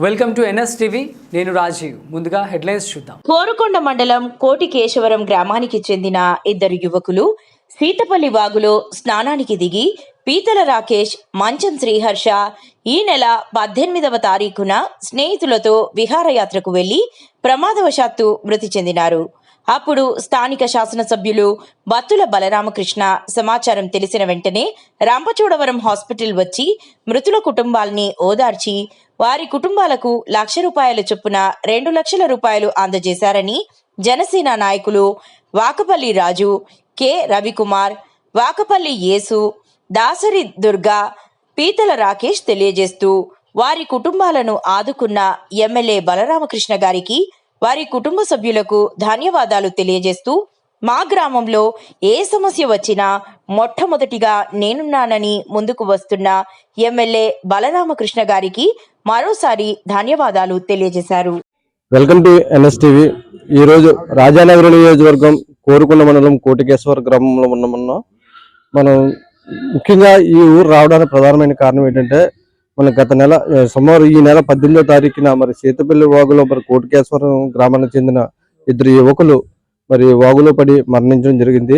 Welcome to NS TV. నేను రాజీవ్. ముందుగా headlines చూద్దాం. కోరుకొండ మండలం కోటి కేశవరం గ్రామానికి చెందిన ఇద్దరు యువకులు సీతపల్లి వాగులో స్నానానికి దిగి పీతల రాకేష్, మంచం శ్రీహర్ష ఈ నెల 18వ తారీఖున స్నేహితులతో విహారయాత్రకు వెళ్లి ప్రమాదవశాత్తు మృతి చెందినారు. అప్పుడు స్థానిక శాసనసభ్యులు బత్తుల బలరామకృష్ణ సమాచారం తెలిసిన వెంటనే రంపచోడవరం హాస్పిటల్ వచ్చి మృతుల కుటుంబాల్ని ఓదార్చి వారి కుటుంబాలకు ₹1,00,000 చొప్పున 2 లక్షల రూపాయలు అందజేశారని జనసేన నాయకులు వాకపల్లి రాజు, కె రవికుమార్, వాకపల్లి యేసు, దాసరి దుర్గా, పీతల రాకేష్ తెలియజేస్తూ వారి కుటుంబాలను ఆదుకున్న ఎమ్మెల్యే బలరామకృష్ణ గారికి, వారి కుటుంబ సభ్యులకు ధన్యవాదాలు తెలియజేస్తూ మా గ్రామంలో ఏ సమస్య వచ్చినా మొట్టమొదటిగా నేనున్నానని ముందుకు వస్తున్న ఎమ్మెల్యే బలరామకృష్ణ గారికి మరోసారి ధన్యవాదాలు తెలియజేశారు. Welcome to NS TV. ఈరోజు రాజానగరం నియోజకవర్గం కోరుకొండ మండలం కోటికేశ్వర గ్రామంలో ఉన్నాం. మనం ముఖ్యంగా ఈ ఊరు రావడానికి ప్రధానమైన కారణం ఏంటంటే, మన గత నెల సుమారు ఈ నెల 18వ తారీఖున మరి సీతపల్లి వాగులో మరి కోటికేశ్వరం గ్రామానికి చెందిన ఇద్దరు యువకులు మరి వాగులో పడి మరణించడం జరిగింది.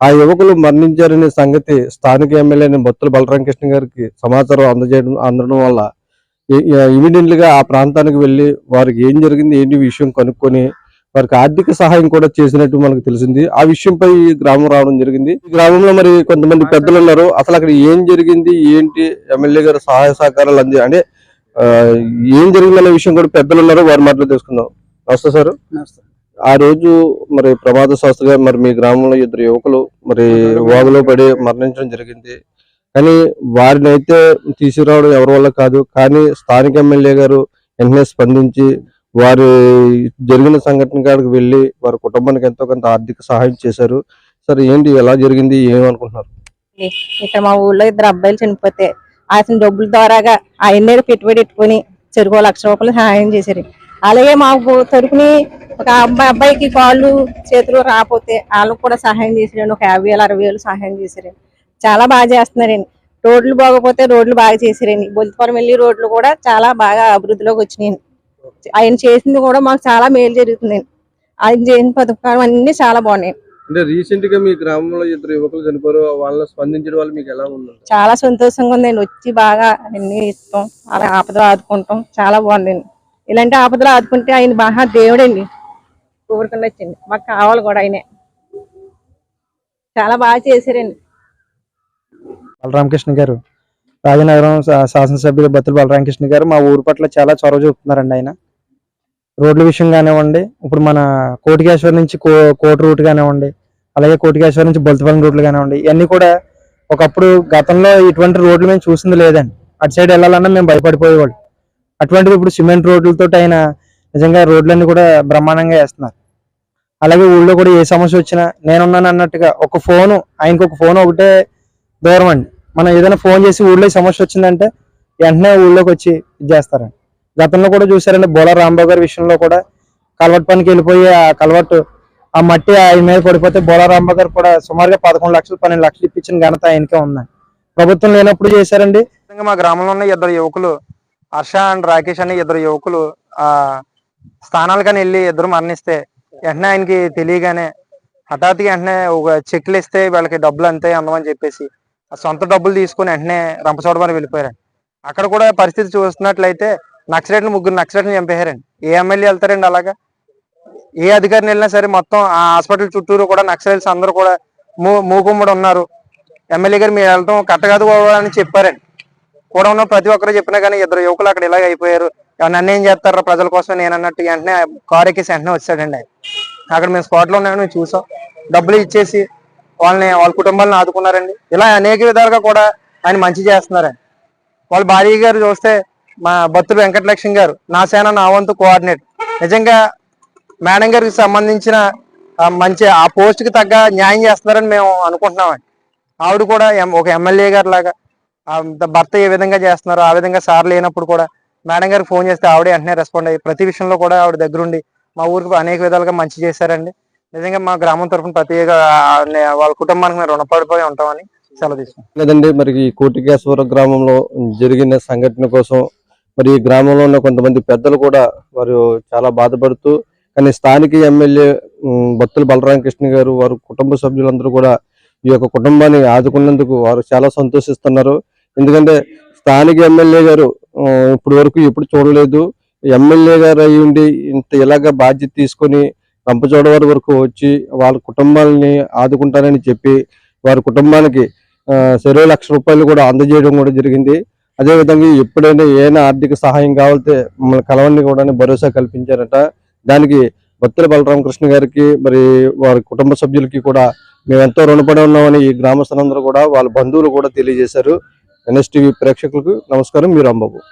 ఆ యువకులు మరణించారనే సంగతి స్థానిక ఎమ్మెల్యే బత్తుల బలరామకృష్ణ గారికి సమాచారం అందడం వల్ల ఇమీడియట్లీ గా ఆ ప్రాంతానికి వెళ్ళి వారికి ఏం జరిగింది ఏంటి విషయం కనుక్కొని వారికి ఆర్థిక సహాయం కూడా చేసినట్టు మనకు తెలిసింది. ఆ విషయంపై ఈ గ్రామం రావడం జరిగింది. ఈ గ్రామంలో మరి కొంతమంది పెద్దలు ఉన్నారు. అసలు అక్కడ ఏం జరిగింది ఏంటి, ఎమ్మెల్యే గారు సహాయ సహకారాలు అంటే ఏం జరిగిందనే విషయం కూడా పెద్దలు ఉన్నారు, వారి మాటలు తెలుసుకుందాం. నమస్తే సార్. ఆ రోజు మరి ప్రమాదశాస్తుగా మరి మీ గ్రామంలో ఇద్దరు యువకులు మరి వాగులో పడి మరణించడం జరిగింది. కానీ వారిని అయితే తీసుకురావడం ఎవరి వల్ల కాదు. కానీ స్థానిక ఎమ్మెల్యే గారు వెంటనే స్పందించి వారి జరిగిన సంఘటన కాడికి వెళ్ళి వారి కుటుంబానికి ఎంతో కొంత ఆర్థిక సహాయం చేశారు. సార్ ఏంటి, ఎలా జరిగింది, ఏమనుకుంటున్నారు? ఇక్కడ మా ఊళ్ళో ఇద్దరు అబ్బాయిలు చనిపోతే ఆయన డబ్బుల ద్వారాగా ఆయన పెట్టుబడి పెట్టుకుని చెరుకు ₹1,00,000 సహాయం చేశారు. అలాగే మాకు తరపుని ఒక అబ్బాయికి కాళ్ళు చేతులు రాకపోతే వాళ్ళకు కూడా సహాయం చేశారండి. ఒక 50,000 60,000 సహాయం చేశారండి. చాలా బాగా చేస్తున్నారండి. రోడ్లు బాగోపోతే రోడ్లు బాగా చేశారండి. బొల్లిపురం వెళ్ళి రోడ్లు కూడా చాలా బాగా అభివృద్ధిలోకి వచ్చినాయండి. ఆయన చేసింది కూడా మాకు చాలా మేలు జరుగుతుందండి. ఆయన చేసిన పథకాలు అన్ని చాలా బాగున్నాయి. అంటే రీసెంట్ గా మీ గ్రామంలో ఇద్దరు యువకులు చనిపోయారు, వాళ్ళని స్పందించడం వల్ల మీకు ఎలా ఉంది? చాలా సంతోషంగా ఉందండి. వచ్చి బాగా అన్ని ఇస్తాం, అలా ఆపదలు ఆదుకుంటాం, చాలా బాగుందండి. ఇలాంటి ఆపదలు ఆదుకుంటే ఆయన బాగా దేవుడండి, కోరుకుండా వచ్చింది. మాకు కావాలి కూడా ఆయనే. చాలా బాగా చేశారండి. బలరామకృష్ణ గారు, రాజనగరం శాసనసభ్యులు బత్తుల బలరామకృష్ణ గారు మా ఊరు పట్ల చాలా చొరవ చూపుతున్నారండి. ఆయన రోడ్ల విషయం కానివ్వండి, ఇప్పుడు మన కోటికేశ్వరం నుంచి కోటి రూట్ కానివ్వండి, అలాగే కోటికేశ్వరం నుంచి బొల్తపల్లి రూట్లు కానివ్వండి, ఇవన్నీ కూడా ఒకప్పుడు గతంలో ఇటువంటి రోడ్లు మేము చూసింది లేదండి. అటు సైడ్ వెళ్ళాలన్నా మేము భయపడిపోయేవాళ్ళు. అటువంటిది ఇప్పుడు సిమెంట్ రోడ్లతో ఆయన నిజంగా రోడ్లన్నీ కూడా బ్రహ్మాండంగా వేస్తున్నారు. అలాగే ఊళ్ళో కూడా ఏ సమస్య వచ్చినా నేనున్నాను అన్నట్టుగా ఒక ఫోను, ఆయనకు ఒక ఫోన్ ఒకటే దూరం అండి. మనం ఏదైనా ఫోన్ చేసి ఊళ్ళో సమస్య వచ్చిందంటే వెంటనే ఊళ్ళోకి వచ్చి ఇది చేస్తారండి. గతంలో కూడా చూసారండి, బోల రాంబాబు గారి విషయంలో కూడా కలవట్ పనికి వెళ్ళిపోయి ఆ కలవట్టు ఆ మట్టి ఆయన మీద పడిపోతే బోల రాంబాబు గారు కూడా సుమారుగా 11 లక్షలు 12 లక్షలు ఇప్పించిన ఘనత ఆయనకే ఉందండి. ప్రభుత్వం లేనప్పుడు చేశారండి. మా గ్రామంలో ఉన్న ఇద్దరు యువకులు, హర్ష అండ్ రాకేష్ అనే ఇద్దరు యువకులు ఆ స్థానాలకని వెళ్ళి ఇద్దరు మరణిస్తే వెంటనే ఆయనకి తెలియగానే హఠాత్తుగా వెంటనే ఒక చెక్లు ఇస్తే వాళ్ళకి డబ్బులు అంతే అందమని చెప్పేసి ఆ సొంత డబ్బులు తీసుకుని వెంటనే రంపచోడవరం వెళ్ళిపోయారు. అక్కడ కూడా పరిస్థితి చూస్తున్నట్లయితే ముగ్గురు నక్సలైట్లను చంపేశారండి. ఏ ఎమ్మెల్యే వెళ్తారండి అలాగా? ఏ అధికారిని వెళ్ళినా సరే మొత్తం ఆ హాస్పిటల్ చుట్టూరు కూడా నక్సలైట్స్ అందరూ కూడా మూకుమ్మడి ఉన్నారు. ఎమ్మెల్యే గారు మీరు వెళ్తాం కట్టకాదు అని చెప్పారండి. కూడా ఉన్న ప్రతి ఒక్కరు చెప్పినా కానీ ఇద్దరు యువకులు అక్కడ ఇలాగ అయిపోయారు, నన్ను ఏం చేస్తారా ప్రజల కోసం నేను అన్నట్టు వెంటనే కారు ఎక్కేసి వెంటనే వచ్చాడండి. అక్కడ మేము స్పాట్లో ఉన్నామని మేము చూసాం. డబ్బులు ఇచ్చేసి వాళ్ళ కుటుంబాలను ఆదుకున్నారండి. ఇలా అనేక విధాలుగా కూడా ఆయన మంచి చేస్తున్నారండి. వాళ్ళ భార్య గారు చూస్తే మా బత్తుల వెంకటలక్ష్మి గారు, నా సేన నా వంతు కోఆర్డినేటర్. నిజంగా మేడం గారికి సంబంధించిన మంచి ఆ పోస్ట్కి తగ్గ న్యాయం చేస్తున్నారని మేము అనుకుంటున్నామండి. ఆవిడ కూడా ఒక ఎమ్మెల్యే గారు లాగా భర్త ఏ విధంగా చేస్తున్నారో ఆ విధంగా సార్ లేనప్పుడు కూడా మేడం గారికి ఫోన్ చేస్తే ఆవిడే వెంటనే రెస్పాండ్ అయ్యి ప్రతి విషయంలో కూడా ఆవిడ దగ్గరుండి మా ఊరికి అనేక విధాలుగా మంచి చేశారండి. నిజంగా మా గ్రామం తరఫున ప్రత్యేక వాళ్ళ కుటుంబానికి మేము రుణపడిపోయి ఉంటామని సెలవు తీసుకున్నాం. లేదండి, మరి కోటికేశ్వర గ్రామంలో జరిగిన సంఘటన కోసం మరి ఈ గ్రామంలో ఉన్న కొంతమంది పెద్దలు కూడా వారు చాలా బాధపడుతూ, కానీ స్థానిక ఎమ్మెల్యే బత్తుల బలరామకృష్ణ గారు వారి కుటుంబ సభ్యులందరూ కూడా ఈ యొక్క కుటుంబాన్ని ఆదుకున్నందుకు వారు చాలా సంతోషిస్తున్నారు. ఎందుకంటే స్థానిక ఎమ్మెల్యే గారు ఇప్పటి వరకు ఎప్పుడు చూడలేదు. ఎమ్మెల్యే గారు అయి ఉండి ఇంత ఇలాగ బాధ్యత తీసుకొని రంపచోడవరం వరకు వచ్చి వాళ్ళ కుటుంబాలని ఆదుకుంటారని చెప్పి వారి కుటుంబానికి చెరో ₹1,00,000 కూడా అందజేయడం కూడా జరిగింది. అదేవిధంగా ఎప్పుడైనా ఏమైనా ఆర్థిక సహాయం కావాలంటే మమ్మల్ని కలవండి కూడా భరోసా కల్పించారట. దానికి బత్తుల బలరామకృష్ణ గారికి మరి వారి కుటుంబ సభ్యులకి కూడా మేము ఎంతో రుణపడి ఉన్నామని ఈ గ్రామస్తులందరూ కూడా వాళ్ళ బంధువులు కూడా తెలియజేశారు. NSTV ప్రేక్షకులకు నమస్కారం. మీరు అంబాబు.